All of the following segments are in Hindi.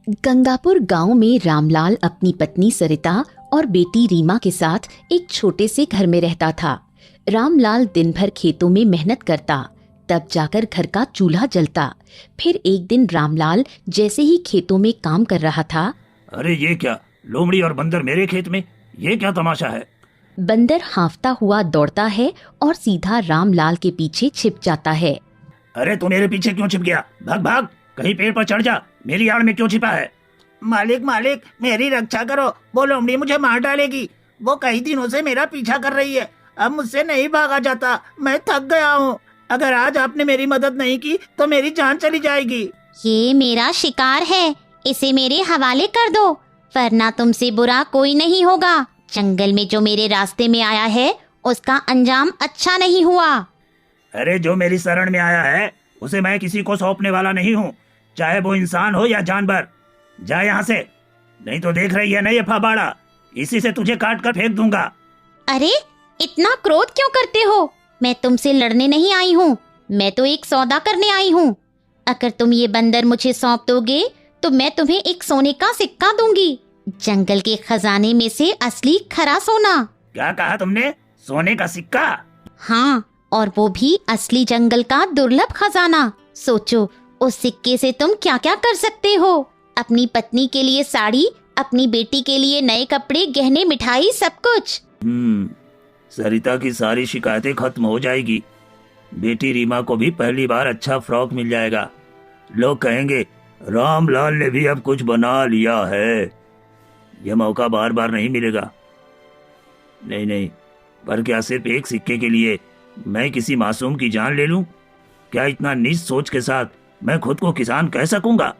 गंगापुर गांव में रामलाल अपनी पत्नी सरिता और बेटी रीमा के साथ एक छोटे से घर में रहता था। रामलाल दिन भर खेतों में मेहनत करता, तब जाकर घर का चूल्हा जलता। फिर एक दिन रामलाल जैसे ही खेतों में काम कर रहा था, अरे ये क्या, लोमड़ी और बंदर मेरे खेत में, ये क्या तमाशा है। बंदर हांफता हुआ दौड़ता है और सीधा रामलाल के पीछे छिप जाता है। अरे तू मेरे पीछे क्यों छिप गया? भाग भाग, कहीं पेड़ पर चढ़ जा, मेरी आड़ में क्यों छिपा है? मालिक मालिक, मेरी रक्षा करो, वो लोमड़ी मुझे मार डालेगी। वो कई दिनों से मेरा पीछा कर रही है, अब मुझसे नहीं भागा जाता, मैं थक गया हूँ। अगर आज आपने मेरी मदद नहीं की तो मेरी जान चली जाएगी। ये मेरा शिकार है, इसे मेरे हवाले कर दो, वरना तुमसे बुरा कोई नहीं होगा। जंगल में जो मेरे रास्ते में आया है उसका अंजाम अच्छा नहीं हुआ। अरे जो मेरी शरण में आया है उसे मैं किसी को सौंपने वाला नहीं हूँ, चाहे वो इंसान हो या जानवर। जा यहाँ से, नहीं तो देख रही है ना ये फाबाड़ा, इसी से तुझे काट कर फेंक दूंगा। अरे इतना क्रोध क्यों करते हो? मैं तुमसे लड़ने नहीं आई हूँ, मैं तो एक सौदा करने आई हूँ। अगर तुम ये बंदर मुझे सौंप दोगे तो मैं तुम्हें एक सोने का सिक्का दूंगी, जंगल के खजाने में से असली खरा सोना। क्या कहा तुमने? सोने का सिक्का? हाँ, और वो भी असली जंगल का दुर्लभ खजाना। सोचो उस सिक्के से तुम क्या क्या कर सकते हो। अपनी पत्नी के लिए साड़ी, अपनी बेटी के लिए नए कपड़े, गहने, मिठाई, सब कुछ। सरिता की सारी शिकायतें खत्म हो जाएगी। बेटी रीमा को भी पहली बार अच्छा फ्रॉक मिल जाएगा। लोग कहेंगे रामलाल ने भी अब कुछ बना लिया है। यह मौका बार बार नहीं मिलेगा। नहीं नहीं, पर क्या सिर्फ एक सिक्के के लिए मैं किसी मासूम की जान ले लूं? क्या इतना नीच सोच के साथ मैं खुद को किसान कह सकूंगा?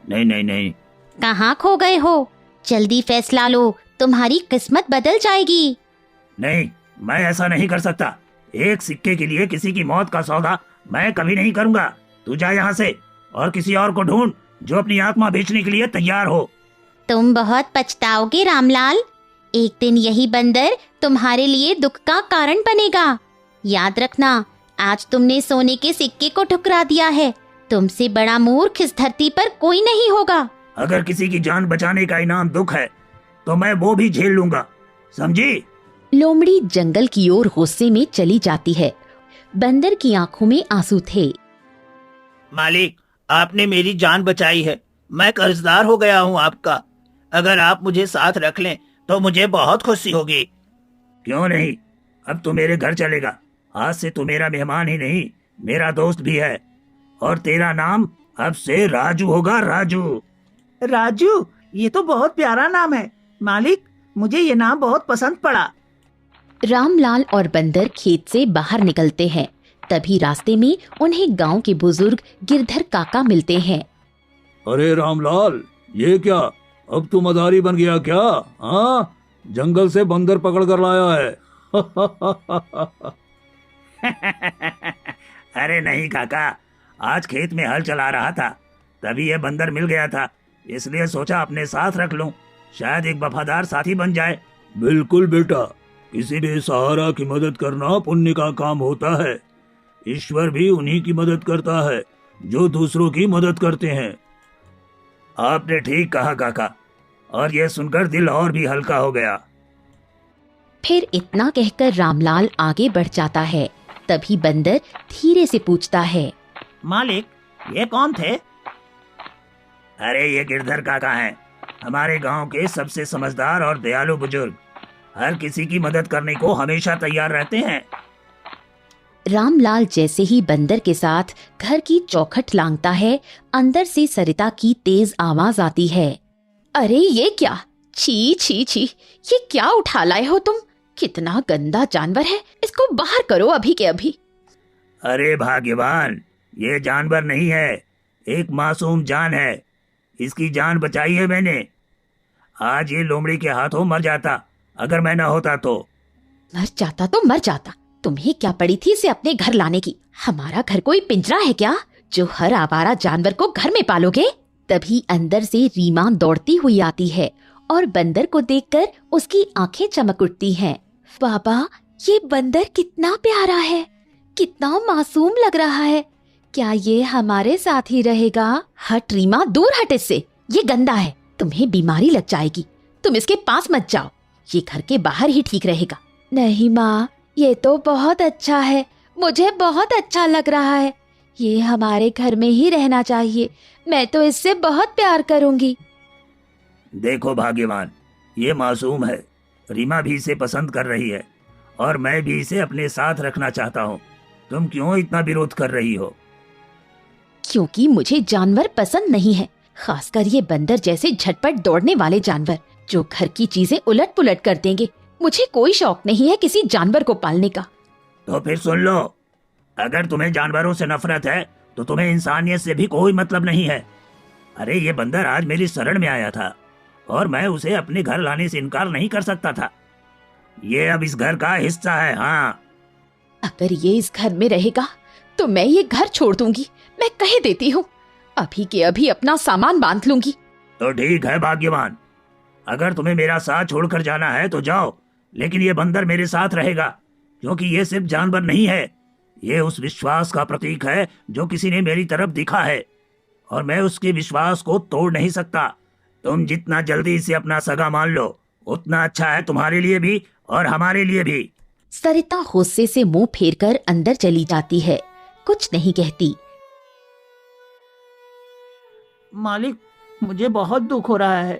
नहीं नहीं नहीं। कहाँ खो गए हो? जल्दी फैसला लो, तुम्हारी किस्मत बदल जाएगी। नहीं, मैं ऐसा नहीं कर सकता। एक सिक्के के लिए किसी की मौत का सौदा मैं कभी नहीं करूंगा। तू जा यहाँ से और किसी और को ढूंढ जो अपनी आत्मा बेचने के लिए तैयार हो। तुम बहुत पछताओगे रामलाल, एक दिन यही बंदर तुम्हारे लिए दुख का कारण बनेगा। याद रखना, आज तुमने सोने के सिक्के को ठुकरा दिया है। तुमसे बड़ा मूर्ख इस धरती पर कोई नहीं होगा। अगर किसी की जान बचाने का इनाम दुख है तो मैं वो भी झेल लूंगा, समझी? लोमड़ी जंगल की ओर गुस्से में चली जाती है। बंदर की आंखों में आंसू थे। मालिक, आपने मेरी जान बचाई है, मैं कर्जदार हो गया हूँ आपका। अगर आप मुझे साथ रख लें तो मुझे बहुत खुशी होगी। क्यों नहीं, अब तो मेरे घर चलेगा। आज से तू मेरा मेहमान ही नहीं, मेरा दोस्त भी है। और तेरा नाम अब से राजू होगा, राजू। राजू, ये तो बहुत प्यारा नाम है मालिक, मुझे ये नाम बहुत पसंद पड़ा। रामलाल और बंदर खेत से बाहर निकलते हैं। तभी रास्ते में उन्हें गांव के बुजुर्ग गिरधर काका मिलते हैं। अरे रामलाल, ये क्या, अब तू मदारी बन गया क्या? हाँ, जंगल से बंदर पकड़ कर लाया है। अरे नहीं काका, आज खेत में हल चला रहा था, तभी ये बंदर मिल गया था, इसलिए सोचा अपने साथ रख लूं, शायद एक वफादार साथी बन जाए। बिल्कुल बेटा, किसी भी सहारा की मदद करना पुण्य का काम होता है। ईश्वर भी उन्हीं की मदद करता है जो दूसरों की मदद करते हैं। आपने ठीक कहा काका, और यह सुनकर दिल और भी हल्का हो गया। फिर इतना कहकर रामलाल आगे बढ़ जाता है। तभी बंदर धीरे से पूछता है, मालिक, ये कौन थे? अरे ये गिरधर काका हैं, हमारे गांव के सबसे समझदार और दयालु बुजुर्ग। हर किसी की मदद करने को हमेशा तैयार रहते हैं। रामलाल जैसे ही बंदर के साथ घर की चौखट लांघता है, अंदर से सरिता की तेज आवाज आती है। अरे ये क्या, छी छी छी, ये क्या उठा लाए हो तुम? कितना गंदा जानवर है, इसको बाहर करो अभी के अभी। अरे भाग्यवान, ये जानवर नहीं है, एक मासूम जान है। इसकी जान बचाई है मैंने। आज ये लोमड़ी के हाथों मर जाता अगर मैं न होता तो। मर जाता तो मर जाता, तुम्हें क्या पड़ी थी इसे अपने घर लाने की? हमारा घर कोई पिंजरा है क्या जो हर आवारा जानवर को घर में पालोगे? तभी अंदर से रीमा दौड़ती हुई आती है और बंदर को देखकर उसकी आंखें चमक उठती हैं। बाबा, ये बंदर कितना प्यारा है, कितना मासूम लग रहा है। क्या ये हमारे साथ ही रहेगा? हट रीमा, दूर हट इससे। ये गंदा है, तुम्हें बीमारी लग जाएगी। तुम इसके पास मत जाओ, ये घर के बाहर ही ठीक रहेगा। नहीं माँ, ये तो बहुत अच्छा है, मुझे बहुत अच्छा लग रहा है। ये हमारे घर में ही रहना चाहिए, मैं तो इससे बहुत प्यार करूंगी। देखो भाग्यवान, ये मासूम है, रीमा भी इसे पसंद कर रही है और मैं भी इसे अपने साथ रखना चाहता हूँ। तुम क्यों इतना विरोध कर रही हो? क्योंकि मुझे जानवर पसंद नहीं है, खासकर ये बंदर जैसे झटपट दौड़ने वाले जानवर जो घर की चीजें उलट पुलट कर देंगे। मुझे कोई शौक नहीं है किसी जानवर को पालने का। तो फिर सुन लो, अगर तुम्हें जानवरों से नफरत है तो तुम्हें इंसानियत से भी कोई मतलब नहीं है। अरे ये बंदर आज मेरी शरण में आया था और मैं उसे अपने घर लाने से इनकार नहीं कर सकता था। ये अब इस घर का हिस्सा है। हाँ, अगर ये इस घर में रहेगा तो मैं ये घर छोड़ दूंगी, मैं कह देती हूँ। अभी के अभी अपना सामान बांध लूंगी। तो ठीक है भाग्यवान, अगर तुम्हें मेरा साथ छोड़कर जाना है तो जाओ, लेकिन ये बंदर मेरे साथ रहेगा, क्योंकि ये सिर्फ जानवर नहीं है, ये उस विश्वास का प्रतीक है जो किसी ने मेरी तरफ दिखा है और मैं उसके विश्वास को तोड़ नहीं सकता। तुम जितना जल्दी इसे अपना सगा मान लो उतना अच्छा है, तुम्हारे लिए भी और हमारे लिए भी। सरिता गुस्से से मुंह फेरकर अंदर चली जाती है, कुछ नहीं कहती। मालिक, मुझे बहुत दुख हो रहा है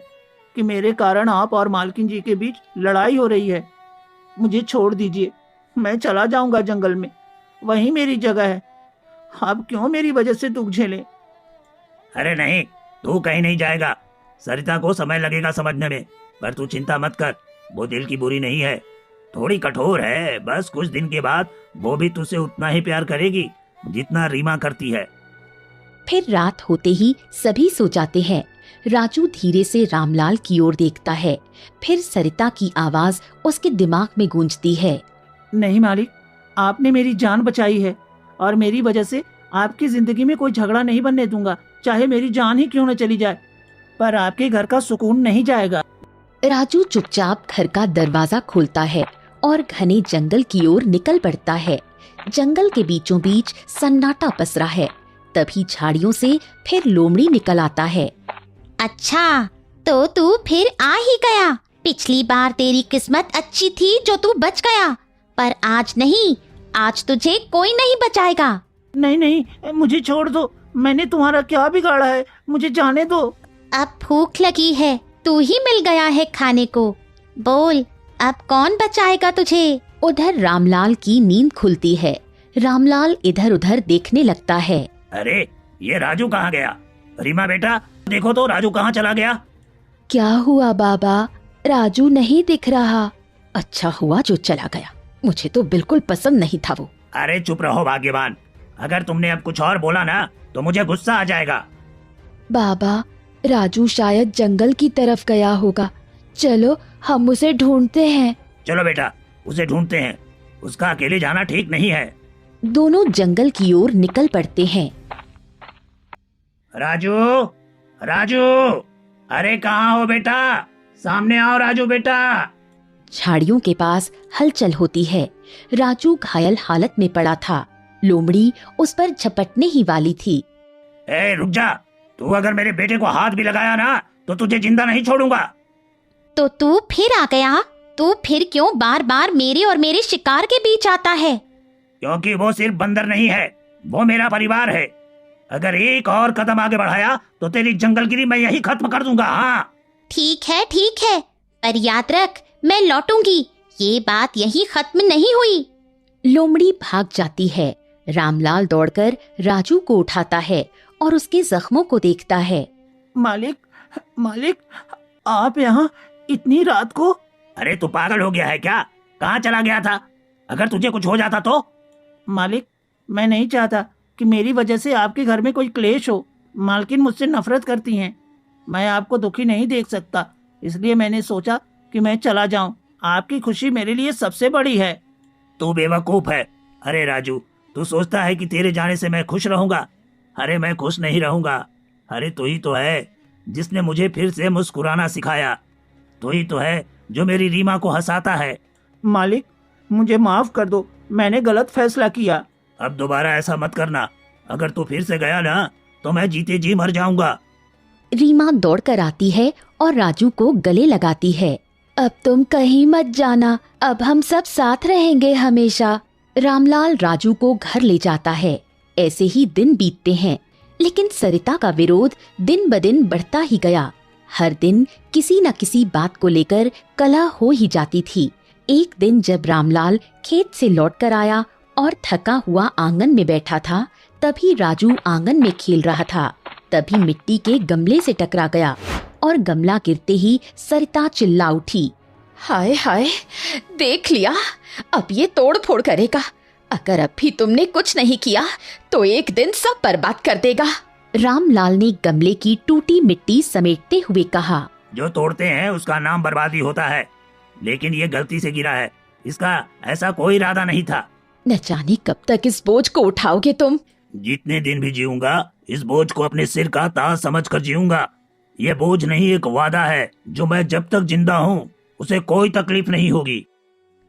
कि मेरे कारण आप और मालकिन जी के बीच लड़ाई हो रही है। मुझे छोड़ दीजिए, मैं चला जाऊंगा जंगल में, वहीं मेरी जगह है। आप क्यों मेरी वजह से दुख झेलें? अरे नहीं, तू कहीं नहीं जाएगा। सरिता को समय लगेगा समझने में, पर तू चिंता मत कर, वो दिल की बुरी नहीं है, थोड़ी कठोर है। बस कुछ दिन के बाद वो भी तुझसे उतना ही प्यार करेगी जितना रीमा करती है। फिर रात होते ही सभी सो जाते हैं। राजू धीरे से रामलाल की ओर देखता है, फिर सरिता की आवाज उसके दिमाग में गूंजती है। नहीं मालिक, आपने मेरी जान बचाई है और मेरी वजह से आपकी जिंदगी में कोई झगड़ा नहीं बनने दूंगा, चाहे मेरी जान ही क्यों न चली जाए, पर आपके घर का सुकून नहीं जाएगा। राजू चुपचाप घर का दरवाजा खोलता है और घने जंगल की ओर निकल पड़ता है। जंगल के बीचों बीच सन्नाटा पसरा है। तभी झाड़ियों से फिर लोमड़ी निकल आता है। अच्छा, तो तू फिर आ ही गया। पिछली बार तेरी किस्मत अच्छी थी जो तू बच गया, पर आज नहीं, आज तुझे कोई नहीं बचाएगा। नहीं नहीं, मुझे छोड़ दो, मैंने तुम्हारा क्या बिगाड़ा है, मुझे जाने दो। अब भूख लगी है, तू ही मिल गया है खाने को, बोल अब कौन बचाएगा तुझे? उधर रामलाल की नींद खुलती है। रामलाल इधर उधर देखने लगता है। अरे ये राजू कहाँ गया? रीमा बेटा, देखो तो राजू कहाँ चला गया? क्या हुआ बाबा? राजू नहीं दिख रहा। अच्छा हुआ जो चला गया, मुझे तो बिल्कुल पसंद नहीं था वो। अरे चुप रहो भाग्यवान, अगर तुमने अब कुछ और बोला ना तो मुझे गुस्सा आ जाएगा। बाबा, राजू शायद जंगल की तरफ गया होगा, चलो हम उसे ढूंढते हैं। चलो बेटा, उसे ढूंढते हैं, उसका अकेले जाना ठीक नहीं है। दोनों जंगल की ओर निकल पड़ते हैं। राजू, राजू, अरे कहाँ हो बेटा? सामने आओ राजू बेटा। झाड़ियों के पास हलचल होती है। राजू घायल हालत में पड़ा था। लोमड़ी उस पर झपटने ही वाली थी। ए रुक जा, तू अगर मेरे बेटे को हाथ भी लगाया ना तो तुझे जिंदा नहीं छोड़ूंगा। तो तू फिर आ गया? तू फिर क्यों बार बार मेरे और मेरे शिकार के बीच आता है? क्योंकि वो सिर्फ बंदर नहीं है, वो मेरा परिवार है। अगर एक और कदम आगे बढ़ाया तो तेरी जंगलगिरी मैं यही खत्म कर दूंगा। हाँ ठीक है, पर याद रख, मैं लौटूंगी, ये बात यही खत्म नहीं हुई। लोमड़ी भाग जाती है। रामलाल दौड़कर राजू को उठाता है और उसके जख्मों को देखता है। मालिक, मालिक, आप यहाँ इतनी रात को? अरे तू पागल हो गया है क्या? कहाँ चला गया था? अगर तुझे कुछ हो जाता तो? मालिक, मैं नहीं चाहता कि मेरी वजह से आपके घर में कोई क्लेश हो। मालकिन मुझसे नफरत करती हैं, मैं आपको दुखी नहीं देख सकता, इसलिए मैंने सोचा कि मैं चला जाऊं। आपकी खुशी मेरे लिए सबसे बड़ी है। तू बेवकूफ है। अरे राजू, तू सोचता है कि तेरे जाने से मैं खुश रहूंगा? अरे मैं खुश नहीं रहूंगा। अरे तू ही तो है जिसने मुझे फिर से मुस्कुराना सिखाया। तू ही तो है जो मेरी रीमा को हंसाता है। मालिक, मुझे माफ कर दो, मैंने गलत फैसला किया। अब दोबारा ऐसा मत करना। अगर तू फिर से गया ना तो मैं जीते जी मर जाऊंगा। रीमा दौड़कर आती है और राजू को गले लगाती है। अब तुम कहीं मत जाना, अब हम सब साथ रहेंगे हमेशा। रामलाल राजू को घर ले जाता है। ऐसे ही दिन बीतते हैं, लेकिन सरिता का विरोध दिन ब दिन बढ़ता ही गया। हर दिन किसी न किसी बात को लेकर कलह हो ही जाती थी। एक दिन जब रामलाल खेत से लौटकर आया और थका हुआ आंगन में बैठा था, तभी राजू आंगन में खेल रहा था। तभी मिट्टी के गमले से टकरा गया और गमला गिरते ही सरिता चिल्ला उठी, हाय हाय, देख लिया, अब ये तोड़ फोड़ करेगा। अगर अब भी तुमने कुछ नहीं किया तो एक दिन सब बर्बाद कर देगा। रामलाल ने गमले की टूटी मिट्टी समेटते हुए कहा, जो तोड़ते हैं उसका नाम बर्बादी होता है, लेकिन ये गलती से गिरा है, इसका ऐसा कोई इरादा नहीं था। न जाने कब तक इस बोझ को उठाओगे तुम। जितने दिन भी जीऊंगा इस बोझ को अपने सिर का ताज समझ कर जीऊंगा। ये बोझ नहीं, एक वादा है जो मैं जब तक जिंदा हूँ उसे कोई तकलीफ नहीं होगी।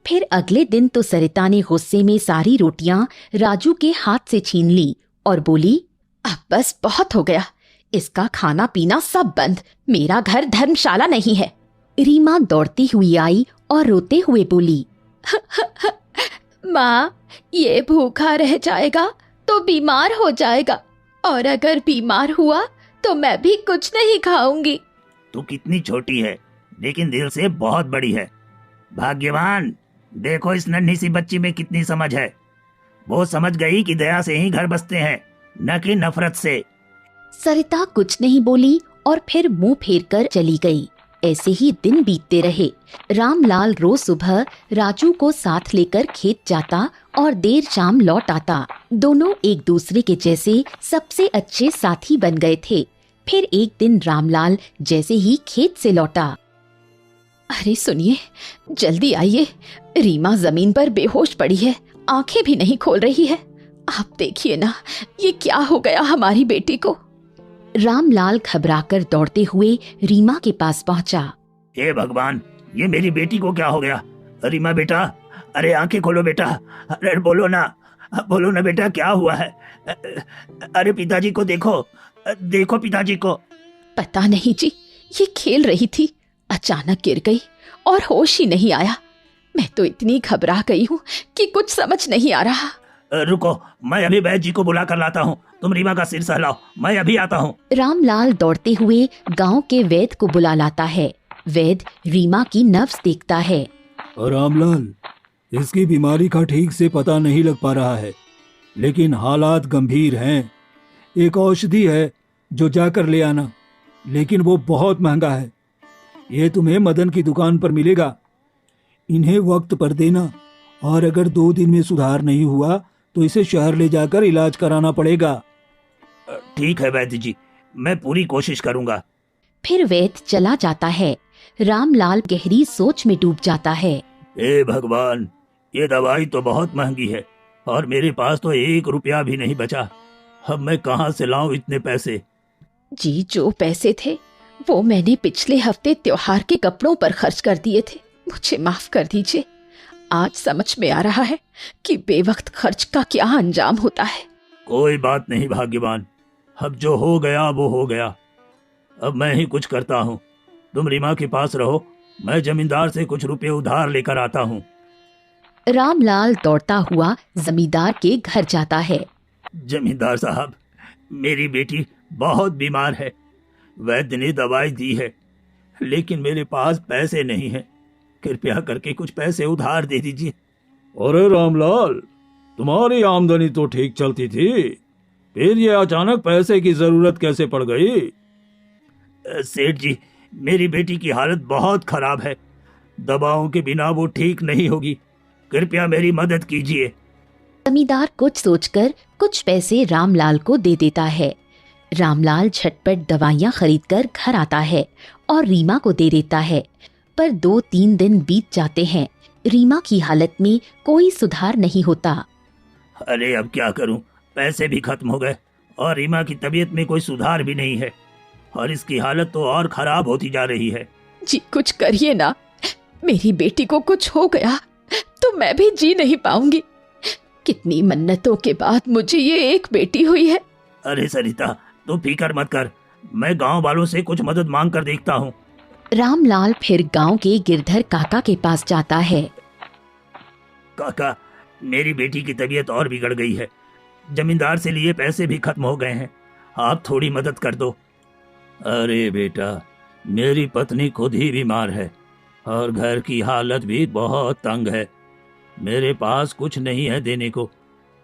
फिर अगले दिन तो सरिता ने गुस्से में सारी रोटियां राजू के हाथ से छीन ली और बोली, अब बस बहुत हो गया, इसका खाना पीना सब बंद, मेरा घर धर्मशाला नहीं है। रीमा दौड़ती हुई आई और रोते हुए बोली, माँ, ये भूखा रह जाएगा तो बीमार हो जाएगा, और अगर बीमार हुआ तो मैं भी कुछ नहीं खाऊंगी। तू कितनी छोटी है लेकिन दिल से बहुत बड़ी है। भाग्यवान, देखो इस नन्ही सी बच्ची में कितनी समझ है। वो समझ गई कि दया से ही घर बसते हैं, न कि नफरत से। सरिता कुछ नहीं बोली और फिर मुंह फेरकर चली गई। ऐसे ही दिन बीतते रहे। रामलाल रोज सुबह राजू को साथ लेकर खेत जाता और देर शाम लौट आता। दोनों एक दूसरे के जैसे सबसे अच्छे साथी बन गए थे। फिर एक दिन रामलाल जैसे ही खेत से लौटा, अरे सुनिए, जल्दी आइए, रीमा जमीन पर बेहोश पड़ी है, आंखें भी नहीं खोल रही है। आप देखिए ना, ये क्या हो गया हमारी बेटी को। रामलाल घबराकर दौड़ते हुए रीमा के पास पहुंचा। हे भगवान, ये मेरी बेटी को क्या हो गया? रीमा बेटा, अरे आंखें खोलो बेटा, अरे बोलो ना बेटा, क्या हुआ है? अरे पिताजी को देखो, देखो पिताजी को। पता नहीं जी, ये खेल रही थी, अचानक गिर गई और होश ही नहीं आया। मैं तो इतनी घबरा गई हूँ कि कुछ समझ नहीं आ रहा। रुको, मैं अभी वैद्य जी को बुला कर लाता हूँ, तुम रीमा का सिर सहलाओ, मैं अभी आता हूँ। रामलाल दौड़ते हुए गांव के वैद्य को बुला लाता है। वैद्य रीमा की नब्ज देखता है। रामलाल, इसकी बीमारी का ठीक से पता नहीं लग पा रहा है, लेकिन हालात गंभीर हैं। एक औषधि है जो जाकर ले आना, लेकिन वो बहुत महंगा है। ये तुम्हें मदन की दुकान पर मिलेगा। इन्हें वक्त पर देना, और अगर 2 दिन में सुधार नहीं हुआ तो इसे शहर ले जाकर इलाज कराना पड़ेगा। ठीक है वैद्य जी, मैं पूरी कोशिश करूंगा। फिर वैद्य चला जाता है। रामलाल गहरी सोच में डूब जाता है। हे भगवान, ये दवाई तो बहुत महंगी है और मेरे पास तो 1 रुपया भी नहीं बचा। अब मैं कहाँ से लाऊं इतने पैसे? जी, जो पैसे थे वो मैंने पिछले हफ्ते त्योहार के कपड़ों पर खर्च कर दिए थे, मुझे माफ कर दीजिए। आज समझ में आ रहा है कि बेवक्त खर्च का क्या अंजाम होता है। कोई बात नहीं भाग्यवान, अब जो हो गया वो हो गया। अब मैं ही कुछ करता हूँ, तुम रीमा के पास रहो, मैं जमींदार से कुछ रुपए उधार लेकर आता हूँ। रामलाल दौड़ता हुआ जमींदार के घर जाता है। जमींदार साहब, मेरी बेटी बहुत बीमार है, वैद्य ने दवाई दी है, लेकिन मेरे पास पैसे नहीं हैं। कृपया करके कुछ पैसे उधार दे दीजिए। अरे रामलाल, तुम्हारी आमदनी तो ठीक चलती थी, फिर ये अचानक पैसे की जरूरत कैसे पड़ गई? सेठ जी, मेरी बेटी की हालत बहुत खराब है, दवाओं के बिना वो ठीक नहीं होगी, कृपया मेरी मदद कीजिए। जमींदार कुछ सोचकर कुछ पैसे रामलाल को दे देता है। रामलाल झटपट दवाइयां खरीदकर घर आता है और रीमा को दे देता है। पर 2-3 दिन बीत जाते हैं, रीमा की हालत में कोई सुधार नहीं होता। अरे अब क्या करूं, पैसे भी खत्म हो गए और रीमा की तबीयत में कोई सुधार भी नहीं है, और इसकी हालत तो और खराब होती जा रही है। जी कुछ करिए ना, मेरी बेटी को कुछ हो गया तो मैं भी जी नहीं पाऊंगी। कितनी मन्नतों के बाद मुझे ये एक बेटी हुई है। अरे सरिता, तू फिक्र मत कर, मैं गांव वालों से कुछ मदद मांग कर देखता हूँ। रामलाल फिर गांव के गिरधर काका के पास जाता है। काका, मेरी बेटी की तबीयत और बिगड़ गई है। जमींदार से लिए पैसे भी खत्म हो गए हैं। आप थोड़ी मदद कर दो। अरे बेटा, मेरी पत्नी खुद ही बीमार है और घर की हालत भी बहुत तंग है। मेरे पास कुछ नहीं है देने को।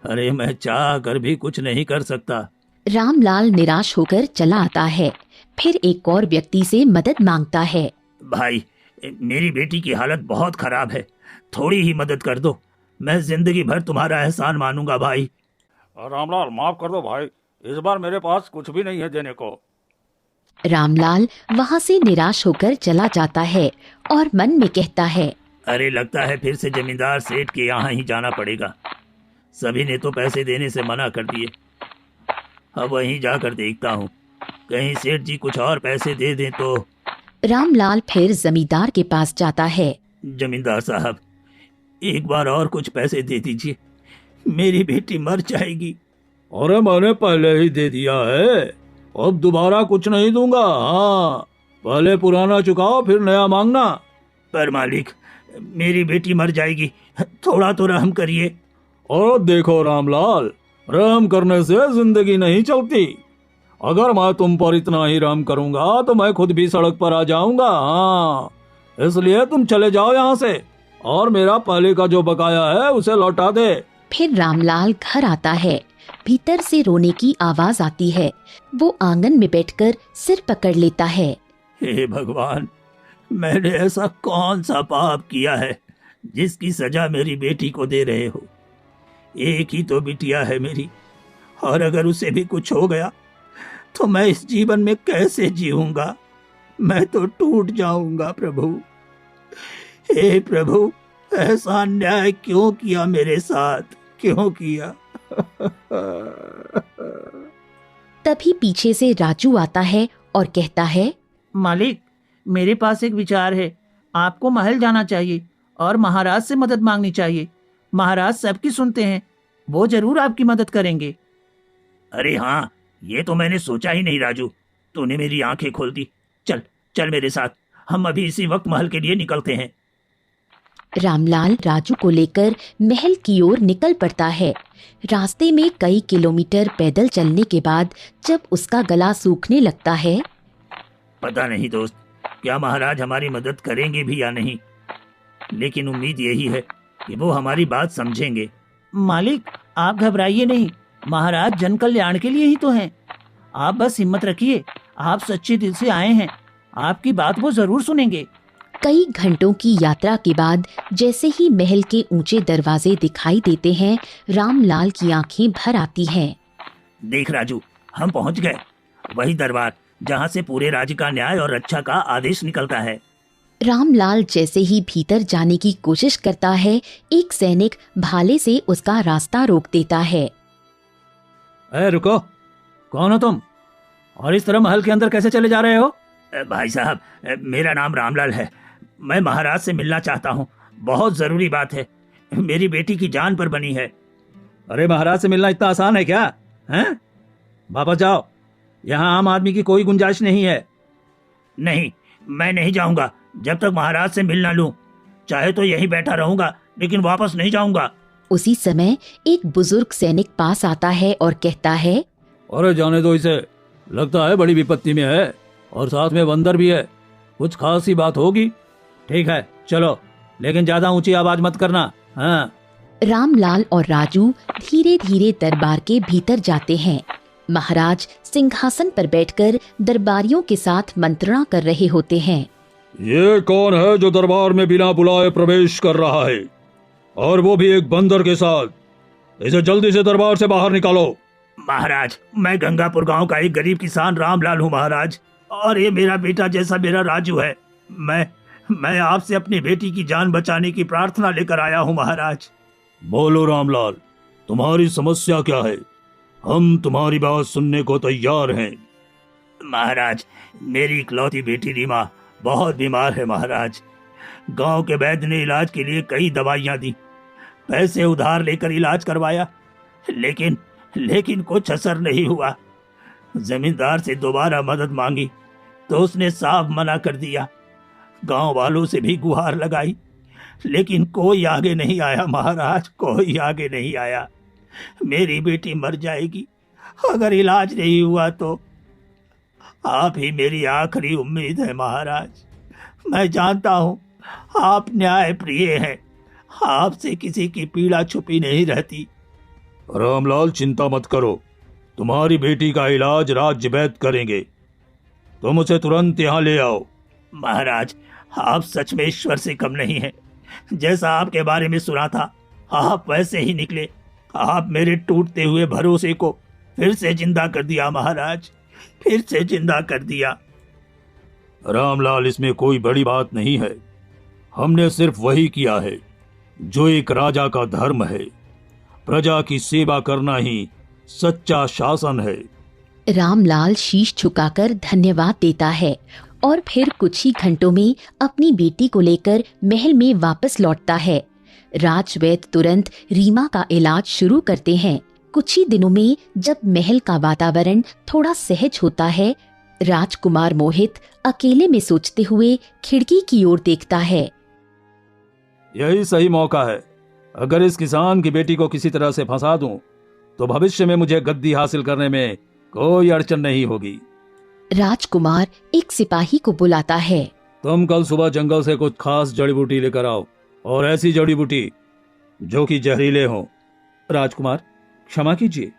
अरे मैं चाह कर भी कुछ नहीं कर सकता। रामलाल निराश होकर चला आता है। फिर एक और व्यक्ति से मदद मांगता है। भाई, मेरी बेटी की हालत बहुत खराब है, थोड़ी ही मदद कर दो। मैं जिंदगी भर तुम्हारा एहसान मानूंगा भाई। रामलाल, माफ कर दो भाई, इस बार मेरे पास कुछ भी नहीं है देने को। रामलाल वहाँ से निराश होकर चला जाता है और मन में कहता है, अरे लगता है फिर से जमींदार सेठ के यहाँ ही जाना पड़ेगा। सभी ने तो पैसे देने से मना कर दिए। अब वहीं जाकर देखता हूँ, कहीं सेठ जी कुछ और पैसे दे दें तो। रामलाल फिर जमींदार के पास जाता है। जमींदार साहब, एक बार और कुछ पैसे दे दीजिए, मेरी बेटी मर जाएगी। अरे मैंने पहले ही दे दिया है, अब दोबारा कुछ नहीं दूंगा। हाँ, पहले पुराना चुकाओ फिर नया मांगना। पर मालिक, मेरी बेटी मर जाएगी, थोड़ा तो रहम करिए। और देखो रामलाल, रहम करने से जिंदगी नहीं चलती। अगर मैं तुम पर इतना ही रहम करूंगा तो मैं खुद भी सड़क पर आ जाऊंगा। हाँ, इसलिए तुम चले जाओ यहाँ से और मेरा पहले का जो बकाया है उसे लौटा दे। फिर रामलाल घर आता है। भीतर से रोने की आवाज आती है। वो आंगन में बैठकर सिर पकड़ लेता है। हे भगवान, मैंने ऐसा कौन सा पाप किया है जिसकी सजा मेरी बेटी को दे रहे हो। एक ही तो बिटिया है मेरी, और अगर उसे भी कुछ हो गया तो मैं इस जीवन में कैसे जीऊंगा। मैं तो टूट जाऊंगा प्रभु। हे प्रभु, ऐसा अन्याय क्यों किया मेरे साथ, क्यों किया। तभी पीछे से राजू आता है और कहता है, मालिक, मेरे पास एक विचार है। आपको महल जाना चाहिए और महाराज से मदद मांगनी चाहिए। महाराज सबकी सुनते हैं, वो जरूर आपकी मदद करेंगे। अरे हाँ, ये तो मैंने सोचा ही नहीं राजू, तूने मेरी आंखें खोल दी। चल चल मेरे साथ, हम अभी इसी वक्त महल के लिए निकलते हैं। रामलाल राजू को लेकर महल की ओर निकल पड़ता है। रास्ते में कई किलोमीटर पैदल चलने के बाद जब उसका गला सूखने लगता है। पता नहीं दोस्त, क्या महाराज हमारी मदद करेंगे भी या नहीं, लेकिन उम्मीद यही है कि वो हमारी बात समझेंगे। मालिक, आप घबराइए नहीं, महाराज जन कल्याण के लिए ही तो हैं। आप बस हिम्मत रखिए, आप सच्चे दिल से आए हैं, आपकी बात वो जरूर सुनेंगे। कई घंटों की यात्रा के बाद जैसे ही महल के ऊंचे दरवाजे दिखाई देते हैं, रामलाल की आंखें भर आती हैं। देख राजू, हम पहुंच गए, वही दरबार जहां से पूरे राज्य का न्याय और रक्षा का आदेश निकलता है। रामलाल जैसे ही भीतर जाने की कोशिश करता है, एक सैनिक भाले से उसका रास्ता रोक देता है। रुको, कौन हो तुम और इस तरह महल के अंदर कैसे चले जा रहे हो? भाई साहब, मेरा नाम रामलाल है। मैं महाराज से मिलना चाहता हूँ, बहुत जरूरी बात है, मेरी बेटी की जान पर बनी है। अरे महाराज से मिलना इतना आसान है क्या? हैं? वापस जाओ, यहाँ आम आदमी की कोई गुंजाइश नहीं है। नहीं, मैं नहीं जाऊंगा जब तक महाराज से मिल ना लूं। चाहे तो यहीं बैठा रहूंगा, लेकिन वापस नहीं जाऊंगा। उसी समय एक बुजुर्ग सैनिक पास आता है और कहता है, अरे जाने दो इसे, लगता है बड़ी विपत्ति में है और साथ में बंदर भी है, कुछ खास ही बात होगी। ठीक है चलो, लेकिन ज्यादा ऊंची आवाज मत करना। हाँ। रामलाल और राजू धीरे धीरे दरबार के भीतर जाते हैं। महाराज सिंहासन पर बैठकर दरबारियों के साथ मंत्रणा कर रहे होते हैं। ये कौन है जो दरबार में बिना बुलाए प्रवेश कर रहा है, और वो भी एक बंदर के साथ? इसे जल्दी से दरबार से बाहर निकालो। महाराज, मैं गंगापुर गांव का एक गरीब किसान रामलाल हूँ महाराज, और ये मेरा बेटा जैसा मेरा राजू है। मैं आपसे अपनी बेटी की जान बचाने की प्रार्थना लेकर आया हूँ महाराज। बोलो रामलाल, तुम्हारी समस्या क्या है? हम तुम्हारी बात सुनने को तैयार हैं। महाराज, मेरी इकलौती बेटी रीमा बहुत बीमार है महाराज। गांव के वैद्य ने इलाज के लिए कई दवाइयां दी, पैसे उधार लेकर इलाज करवाया, लेकिन कुछ असर नहीं हुआ। जमींदार से दोबारा मदद मांगी तो उसने साफ मना कर दिया। गांव वालों से भी गुहार लगाई, लेकिन कोई आगे नहीं आया महाराज, कोई आगे नहीं आया। मेरी बेटी मर जाएगी, अगर इलाज नहीं हुआ तो आप ही मेरी आखिरी उम्मीद है महाराज। मैं जानता हूँ आप न्याय प्रिय हैं, आपसे किसी की पीड़ा छुपी नहीं रहती। रामलाल, चिंता मत करो, तुम्हारी बेटी का इलाज राज्य वैद्य करेंगे। तुम उसे तुरंत यहाँ ले आओ। महाराज, आप सच में ईश्वर से कम नहीं हैं। जैसा आपके बारे में सुना था आप वैसे ही निकले। आप मेरे टूटते हुए भरोसे को फिर से जिंदा कर दिया महाराज, फिर से जिंदा कर दिया। रामलाल, इसमें कोई बड़ी बात नहीं है। हमने सिर्फ वही किया है जो एक राजा का धर्म है। प्रजा की सेवा करना ही सच्चा शासन है। रामलाल शीश झुकाकर धन्यवाद देता है और फिर कुछ ही घंटों में अपनी बेटी को लेकर महल में वापस लौटता है। राजवैद्य तुरंत रीमा का इलाज शुरू करते हैं। कुछ ही दिनों में जब महल का वातावरण थोड़ा सहज होता है, राजकुमार मोहित अकेले में सोचते हुए खिड़की की ओर देखता है। यही सही मौका है। अगर इस किसान की बेटी को किसी तरह से फंसा दूं, तो भविष्य में मुझे गद्दी हासिल करने में कोई अड़चन नहीं होगी। राजकुमार एक सिपाही को बुलाता है। तुम कल सुबह जंगल से कुछ खास जड़ी बूटी लेकर आओ, और ऐसी जड़ी बूटी जो कि जहरीले हो। राजकुमार, क्षमा कीजिए,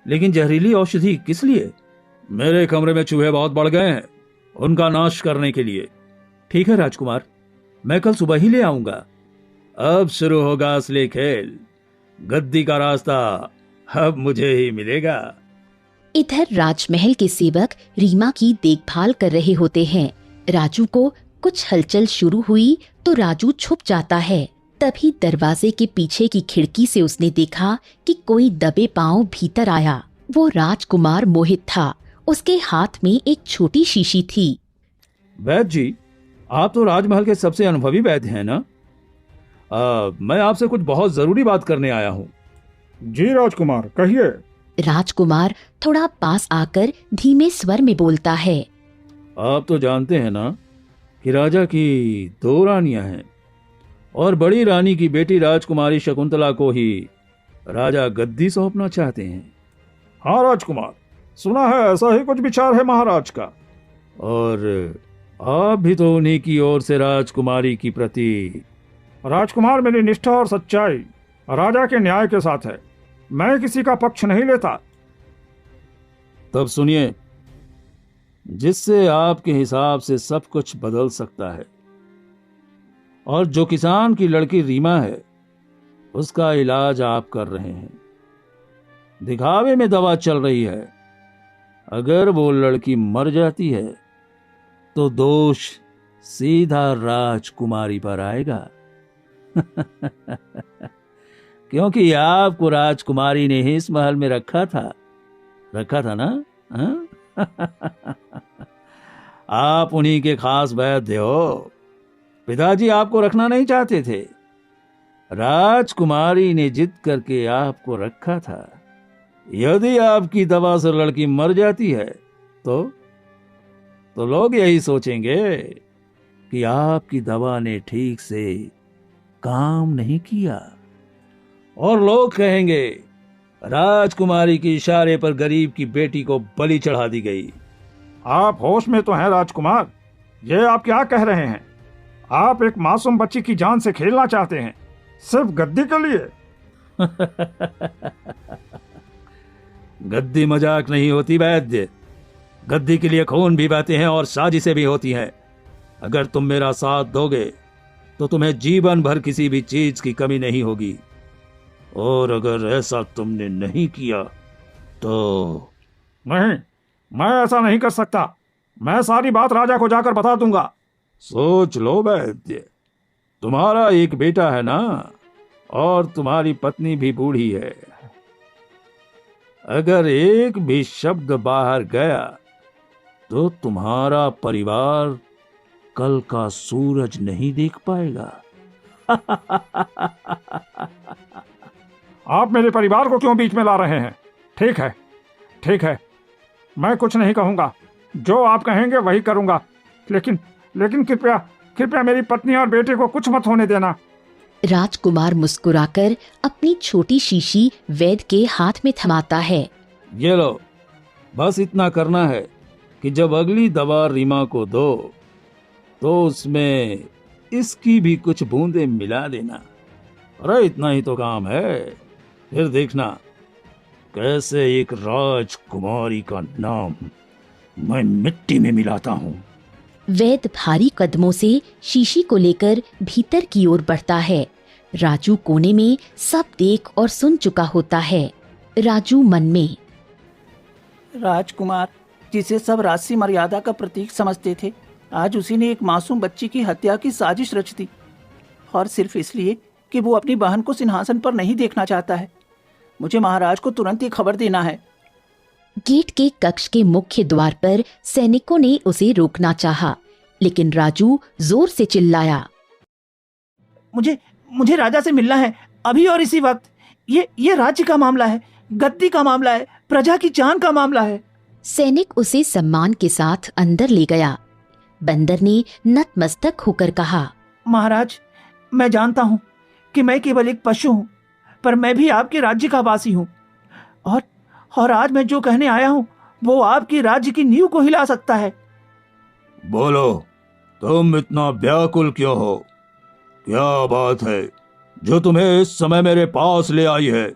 लेकिन जहरीली औषधि किस लिए? मेरे कमरे में चूहे बहुत बढ़ गए हैं, उनका नाश करने के लिए। ठीक है राजकुमार, मैं कल सुबह ही ले आऊंगा। अब शुरू होगा असली खेल। गद्दी का रास्ता अब मुझे ही मिलेगा। इधर राजमहल के सेवक रीमा की देखभाल कर रहे होते हैं। राजू को कुछ हलचल शुरू हुई तो राजू छुप जाता है। तभी दरवाजे के पीछे की खिड़की से उसने देखा कि कोई दबे पांव भीतर आया। वो राजकुमार मोहित था। उसके हाथ में एक छोटी शीशी थी। वैद्य जी, आप तो राजमहल के सबसे अनुभवी वैद्य हैं ना? मैं आपसे कुछ बहुत जरूरी बात करने आया हूँ। जी राजकुमार, कहिए। राजकुमार थोड़ा पास आकर धीमे स्वर में बोलता है। आप तो जानते हैं ना कि राजा की 2 रानियां हैं, और बड़ी रानी की बेटी राजकुमारी शकुंतला को ही राजा गद्दी सौंपना चाहते हैं। हाँ राजकुमार, सुना है ऐसा ही कुछ विचार है महाराज का। और आप भी तो उन्हीं की ओर से राजकुमारी की प्रति। राजकुमार, मेरी निष्ठा और सच्चाई राजा के न्याय के साथ है। मैं किसी का पक्ष नहीं लेता। तब सुनिए, जिससे आपके हिसाब से सब कुछ बदल सकता है। और जो किसान की लड़की रीमा है, उसका इलाज आप कर रहे हैं। दिखावे में दवा चल रही है। अगर वो लड़की मर जाती है तो दोष सीधा राजकुमारी पर आएगा। क्योंकि आपको राजकुमारी ने ही इस महल में रखा था ना? आप उन्हीं के खास वैद्य हो। पिताजी आपको रखना नहीं चाहते थे, राजकुमारी ने जिद करके आपको रखा था। यदि आपकी दवा से लड़की मर जाती है तो लोग यही सोचेंगे कि आपकी दवा ने ठीक से काम नहीं किया, और लोग कहेंगे राजकुमारी के इशारे पर गरीब की बेटी को बलि चढ़ा दी गई। आप होश में तो हैं राजकुमार? ये आप क्या कह रहे हैं? आप एक मासूम बच्ची की जान से खेलना चाहते हैं, सिर्फ गद्दी के लिए? गद्दी मजाक नहीं होती वैद्य। गद्दी के लिए खून भी बहते हैं और साजिशें भी होती हैं। अगर तुम मेरा साथ दोगे तो तुम्हें जीवन भर किसी भी चीज की कमी नहीं होगी, और अगर ऐसा तुमने नहीं किया तो। नहीं, मैं ऐसा नहीं कर सकता। मैं सारी बात राजा को जाकर बता दूंगा। सोच लो वैद्य, तुम्हारा एक बेटा है ना, और तुम्हारी पत्नी भी बूढ़ी है। अगर एक भी शब्द बाहर गया तो तुम्हारा परिवार कल का सूरज नहीं देख पाएगा। आप मेरे परिवार को क्यों बीच में ला रहे हैं? ठीक है, मैं कुछ नहीं कहूँगा, जो आप कहेंगे वही करूँगा, लेकिन लेकिन कृपया कृपया मेरी पत्नी और बेटे को कुछ मत होने देना। राजकुमार मुस्कुराकर अपनी छोटी शीशी वैद्य के हाथ में थमाता है। ये लो, बस इतना करना है कि जब अगली दवा रीमा को दो तो उसमें इसकी भी कुछ बूंदें मिला देना। अरे इतना ही तो काम है, फिर देखना कैसे एक राजकुमारी का नाम मैं मिट्टी में मिलाता हूँ। वैद्य भारी कदमों से शीशी को लेकर भीतर की ओर बढ़ता है। राजू कोने में सब देख और सुन चुका होता है। राजू मन में, राजकुमार जिसे सब राजसी मर्यादा का प्रतीक समझते थे, आज उसी ने एक मासूम बच्ची की हत्या की साजिश रच दी, और सिर्फ इसलिए कि वो अपनी बहन को सिंहासन पर नहीं देखना चाहता है। मुझे महाराज को तुरंत ही खबर देना है। गेट के कक्ष के मुख्य द्वार पर सैनिकों ने उसे रोकना चाहा, लेकिन राजू जोर से चिल्लाया, मुझे राजा से मिलना है, अभी और इसी वक्त। ये राज्य का मामला है, गद्दी का मामला है, प्रजा की जान का मामला है। सैनिक उसे सम्मान के साथ अंदर ले गया। बंदर ने नतमस्तक होकर कहा, महाराज, मैं जानता हूँ कि मैं केवल एक पशु हूँ, पर मैं भी आपके राज्य का वासी हूँ, और आज मैं जो कहने आया हूँ वो आपके राज्य की नींव को हिला सकता है। बोलो, तुम इतना व्याकुल क्यों हो? क्या बात है जो तुम्हें इस समय मेरे पास ले आई है?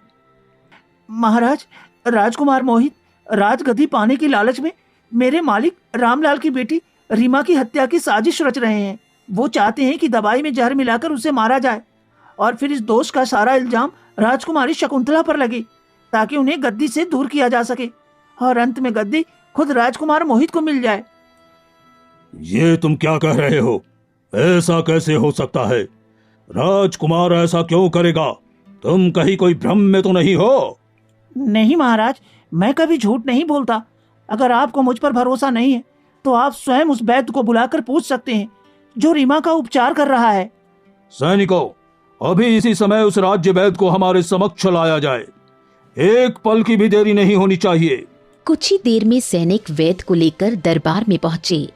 महाराज, राजकुमार मोहित राजगद्दी पाने की लालच में मेरे मालिक रामलाल की बेटी रीमा की हत्या की साजिश रच रहे हैं। वो चाहते हैं कि दवाई में जहर मिलाकर उसे मारा जाए, और फिर इस दोष का सारा इल्जाम राजकुमारी शकुंतला पर लगे, ताकि उन्हें गद्दी से दूर किया जा सके, और अंत में गद्दी खुद राजकुमार मोहित को मिल जाए। ये तुम क्या कह रहे हो? ऐसा कैसे हो सकता है? राजकुमार ऐसा क्यों करेगा? तुम कहीं कोई भ्रम में तो नहीं हो? नहीं महाराज, मैं कभी झूठ नहीं बोलता। अगर आपको मुझ पर भरोसा नहीं है तो आप स्वयं उस वैद्य को बुलाकर पूछ सकते हैं जो रीमा का उपचार कर रहा है। सैनिकों, अभी इसी समय उस राज्य वैद्य को हमारे समक्ष लाया जाए। एक पल की भी देरी नहीं होनी चाहिए। कुछ ही देर में सैनिक वैद्य को लेकर दरबार में पहुंचे।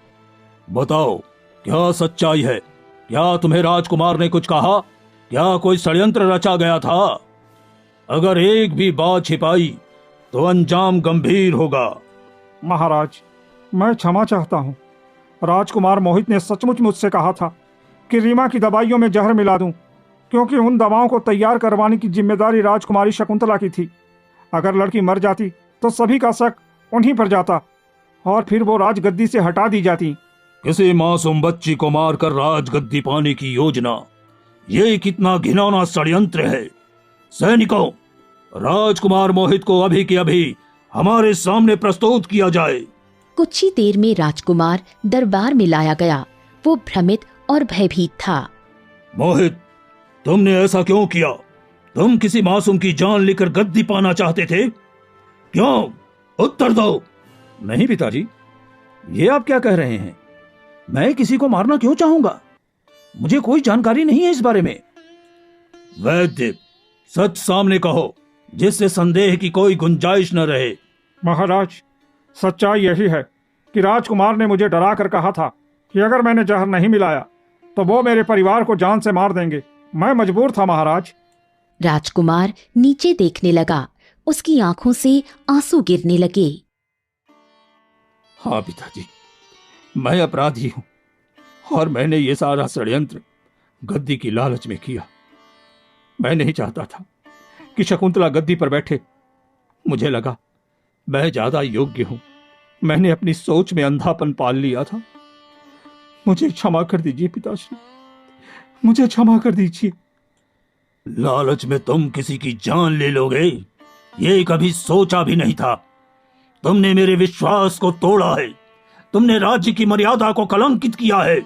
बताओ, क्या सच्चाई है? क्या तुम्हें राजकुमार ने कुछ कहा? क्या कोई षड्यंत्र रचा गया था? अगर एक भी बात छिपाई तो अंजाम गंभीर होगा। महाराज, मैं क्षमा चाहता हूँ। राजकुमार मोहित ने सचमुच मुझसे कहा था कि रीमा की दवाइयों में जहर मिला दूं, क्योंकि उन दवाओं को तैयार करवाने की जिम्मेदारी राजकुमारी शकुंतला की थी। अगर लड़की मर जाती तो सभी का शक उन्हीं पर जाता, और फिर वो राजगद्दी से हटा दी जाती। किसी मासूम बच्ची को मारकर राजगद्दी पाने की योजना, ये कितना घिनौना षड्यंत्र है। सैनिकों, राजकुमार मोहित को अभी के अभी हमारे सामने प्रस्तुत किया जाए। कुछ ही देर में राजकुमार दरबार में लाया गया। वो भ्रमित और भयभीत था। मोहित, तुमने ऐसा क्यों किया? तुम किसी मासूम की जान लेकर गद्दी पाना चाहते थे? क्यों? उत्तर दो। नहीं पिताजी, ये आप क्या कह रहे हैं? मैं किसी को मारना क्यों चाहूंगा? मुझे कोई जानकारी नहीं है इस बारे में। वैद्य, सच सामने कहो, जिससे संदेह की कोई गुंजाइश न रहे। महाराज, सच्चाई यही है कि राजकुमार ने मुझे डरा कर कहा था कि अगर मैंने जहर नहीं मिलाया तो वो मेरे परिवार को जान से मार देंगे। मैं मजबूर था महाराज। राजकुमार नीचे देखने लगा। उसकी आंखों से आंसू गिरने लगे। हाँ पिताजी, मैं अपराधी हूं, और मैंने ये सारा षड्यंत्र गद्दी की लालच में किया। मैं नहीं चाहता था कि शकुंतला गद्दी पर बैठे। मुझे लगा मैं ज्यादा योग्य हूं। मैंने अपनी सोच में अंधापन पाल लिया था। मुझे क्षमा कर दीजिए पिताश्री, मुझे क्षमा कर दीजिए। लालच में तुम किसी की जान ले लोगे, ये कभी सोचा भी नहीं था। तुमने मेरे विश्वास को तोड़ा है। तुमने राज्य की मर्यादा को कलंकित किया है।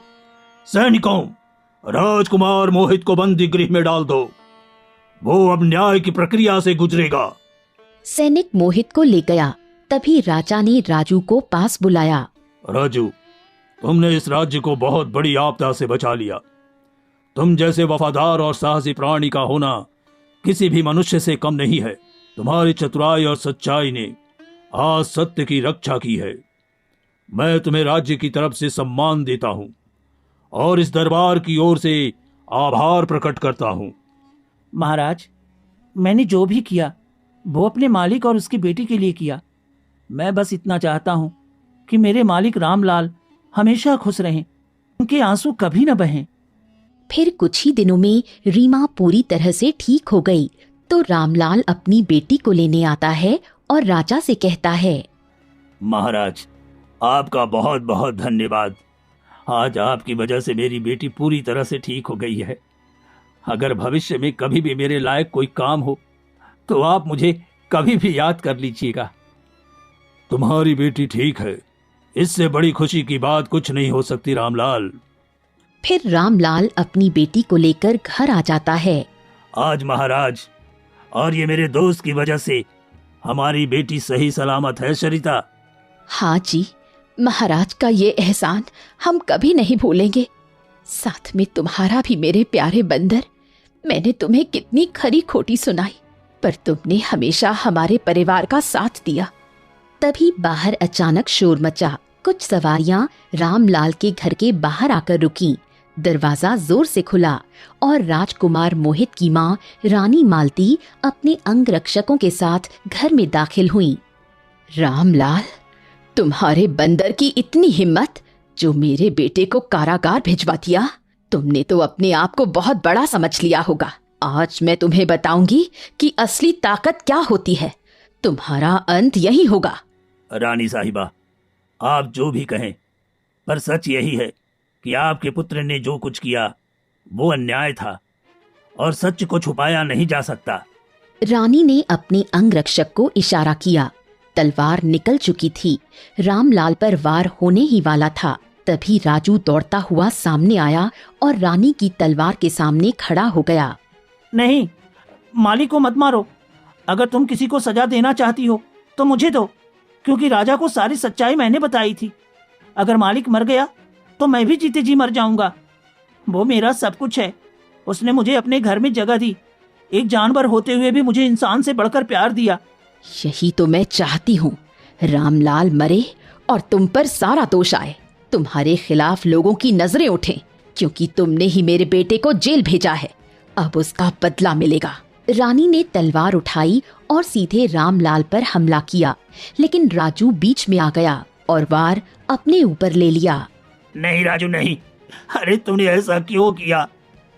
सैनिकों, राजकुमार मोहित को बंदी गृह में डाल दो। वो अब न्याय की प्रक्रिया से गुजरेगा। सैनिक मोहित को ले गया। तभी राजा ने राजू को पास बुलाया। राजू, तुमने इस राज्य को बहुत बड़ी आपदा से बचा लिया। तुम जैसे वफादार और साहसी प्राणी का होना किसी भी मनुष्य से कम नहीं है। तुम्हारी चतुराई और सच्चाई ने आज सत्य की रक्षा की है। मैं तुम्हें राज्य की तरफ से सम्मान देता हूं और इस दरबार की ओर से आभार प्रकट करता हूं। महाराज, मैंने जो भी किया वो अपने मालिक और उसकी बेटी के लिए किया। मैं बस इतना चाहता हूं कि मेरे मालिक रामलाल हमेशा खुश रहें, उनके आंसू कभी न बहें। फिर कुछ ही दिनों में रीमा पूरी तरह से ठीक हो गई तो रामलाल अपनी बेटी को लेने आता है और राजा से कहता है, महाराज, आपका बहुत बहुत धन्यवाद। आज आपकी वजह से मेरी बेटी पूरी तरह से ठीक हो गई है। अगर भविष्य में कभी भी मेरे लायक कोई काम हो तो आप मुझे कभी भी याद कर लीजिएगा। तुम्हारी बेटी ठीक है, इससे बड़ी खुशी की बात कुछ नहीं हो सकती रामलाल। फिर रामलाल अपनी बेटी को लेकर घर आ जाता है। आज महाराज, और ये मेरे दोस्त की वजह से हमारी बेटी सही सलामत है सरिता। हाँ जी, महाराज का ये एहसान हम कभी नहीं भूलेंगे। साथ में तुम्हारा भी मेरे प्यारे बंदर। मैंने तुम्हें कितनी खरी खोटी सुनाई, पर तुमने हमेशा हमारे परिवार का साथ दिया। तभी बाहर अचानक शोर मचा। कुछ सवारियां रामलाल के घर के बाहर आकर रुकीं। दरवाजा जोर से खुला और राजकुमार मोहित की माँ रानी मालती अपने अंगरक्षकों के साथ घर में दाखिल हुई। रामलाल, तुम्हारे बंदर की इतनी हिम्मत जो मेरे बेटे को कारागार भिजवा दिया। तुमने तो अपने आप को बहुत बड़ा समझ लिया होगा। आज मैं तुम्हें बताऊंगी कि असली ताकत क्या होती है। तुम्हारा अंत यही होगा। रानी साहिबा, आप जो भी कहें, पर सच यही है कि आपके पुत्र ने जो कुछ किया वो अन्याय था और सच को छुपाया नहीं जा सकता। रानी ने अपने अंगरक्षक को इशारा किया। तलवार निकल चुकी थी। रामलाल पर वार होने ही वाला था। तभी राजू दौड़ता हुआ सामने आया और रानी की तलवार के सामने खड़ा हो गया। नहीं, मालिक को मत मारो। अगर तुम किसी को सजा देना चाहती हो तो मुझे दो, क्योंकि राजा को सारी सच्चाई मैंने बताई थी। अगर मालिक मर गया तो मैं भी जीते जी मर जाऊंगा। वो मेरा सब कुछ है। उसने मुझे अपने घर में जगह दी। एक जानवर होते हुए भी मुझे इंसान से बढ़कर प्यार दिया। यही तो मैं चाहती हूँ, रामलाल मरे और तुम पर सारा दोष आए। तुम्हारे खिलाफ लोगों की नजरें उठें, क्योंकि तुमने ही मेरे बेटे को जेल भेजा है। अब उसका बदला मिलेगा। रानी ने तलवार उठाई और सीधे रामलाल पर हमला किया, लेकिन राजू बीच में आ गया और वार अपने ऊपर ले लिया। नहीं राजू, नहीं। अरे तुमने ऐसा क्यों किया?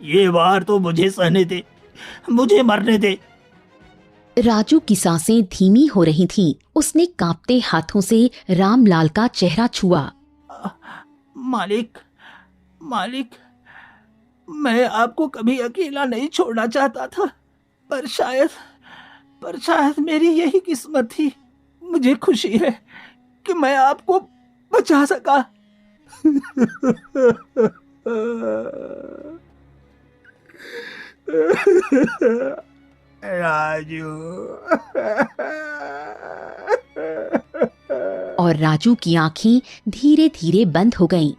ये वार तो मुझे सहने दे, मुझे मरने दे। राजू की सांसें धीमी हो रही थीं। उसने कांपते हाथों से रामलाल का चेहरा छुआ। मालिक, मालिक, मैं आपको कभी अकेला नहीं छोड़ना चाहता था, पर शायद मेरी यही किस्मत थी। मुझे खुशी है कि मैं आपको बचा सका। राजू। और राजू की आंखें धीरे धीरे बंद हो गईं।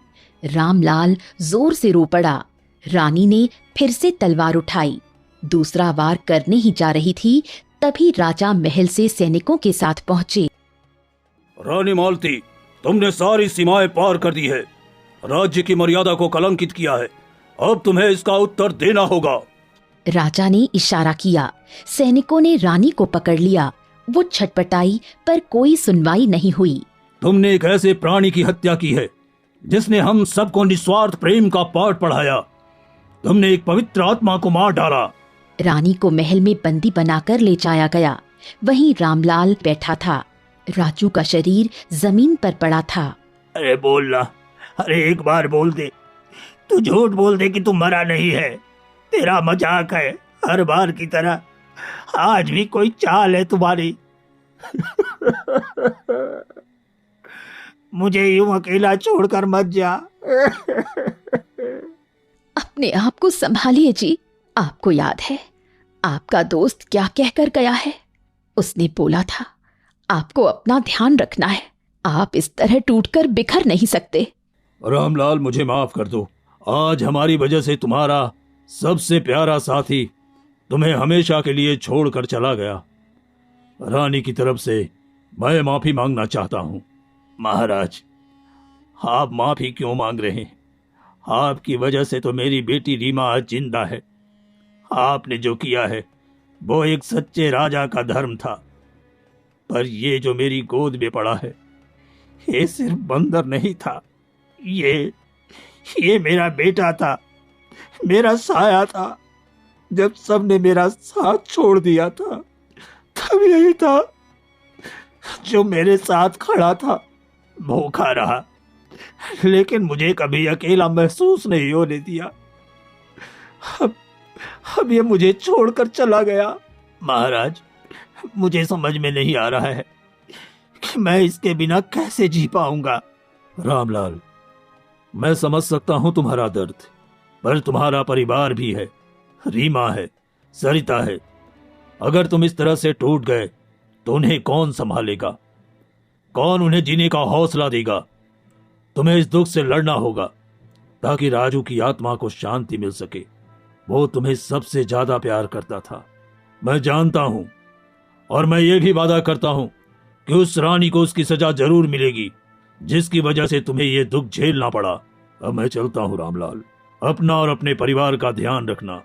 रामलाल जोर से रो पड़ा। रानी ने फिर से तलवार उठाई। दूसरा वार करने ही जा रही थी, तभी राजा महल से सैनिकों के साथ पहुंचे। रानी मालती, तुमने सारी सीमाएं पार कर दी है। राज्य की मर्यादा को कलंकित किया है। अब तुम्हें इसका उत्तर देना होगा। राजा ने इशारा किया। सैनिकों ने रानी को पकड़ लिया। वो छटपटाई, पर कोई सुनवाई नहीं हुई। तुमने एक ऐसे प्राणी की हत्या की है जिसने हम सबको निस्वार्थ प्रेम का पाठ पढ़ाया। तुमने एक पवित्र आत्मा को मार डाला। रानी को महल में बंदी बनाकर ले जाया गया। वहीं रामलाल बैठा था। राजू का शरीर जमीन पर पड़ा था। अरे बोलना, अरे एक बार बोल दे। तू झूठ बोल दे कि तू मरा नहीं है। तेरा मजाक है हर बार की तरह। आज भी कोई चाल है तुम्हारी। मुझे यूं अकेला छोड़कर मत जा। अपने आप को संभालिए जी। आपको याद है आपका दोस्त क्या कहकर गया है? उसने बोला था आपको अपना ध्यान रखना है। आप इस तरह टूटकर बिखर नहीं सकते। रामलाल, मुझे माफ कर दो। आज हमारी वजह से तुम्हारा सबसे प्यारा साथी तुम्हें हमेशा के लिए छोड़कर चला गया। रानी की तरफ से मैं माफी मांगना चाहता हूं। महाराज, आप माफी क्यों मांग रहे हैं? आपकी वजह से तो मेरी बेटी रीमा आज जिंदा है। आपने जो किया है वो एक सच्चे राजा का धर्म था, पर ये जो मेरी गोद में पड़ा है ये सिर्फ बंदर नहीं था, ये मेरा बेटा था, मेरा साया था। जब सबने मेरा साथ छोड़ दिया था तब यही था जो मेरे साथ खड़ा था। भूखा रहा, लेकिन मुझे कभी अकेला महसूस नहीं होने दिया। अब ये मुझे छोड़कर चला गया। महाराज, मुझे समझ में नहीं आ रहा है कि मैं इसके बिना कैसे जी पाऊंगा। रामलाल, मैं समझ सकता हूं तुम्हारा दर्द, पर तुम्हारा परिवार भी है, रीमा है, सरिता है। अगर तुम इस तरह से टूट गए तो उन्हें कौन संभालेगा? कौन उन्हें जीने का हौसला देगा? तुम्हें इस दुख से लड़ना होगा ताकि राजू की आत्मा को शांति मिल सके। वो तुम्हें सबसे ज्यादा प्यार करता था, मैं जानता हूं, और मैं ये भी वादा करता हूं कि उस रानी को उसकी सजा जरूर मिलेगी जिसकी वजह से तुम्हें यह दुख झेलना पड़ा। अब मैं चलता हूं रामलाल, अपना और अपने परिवार का ध्यान रखना।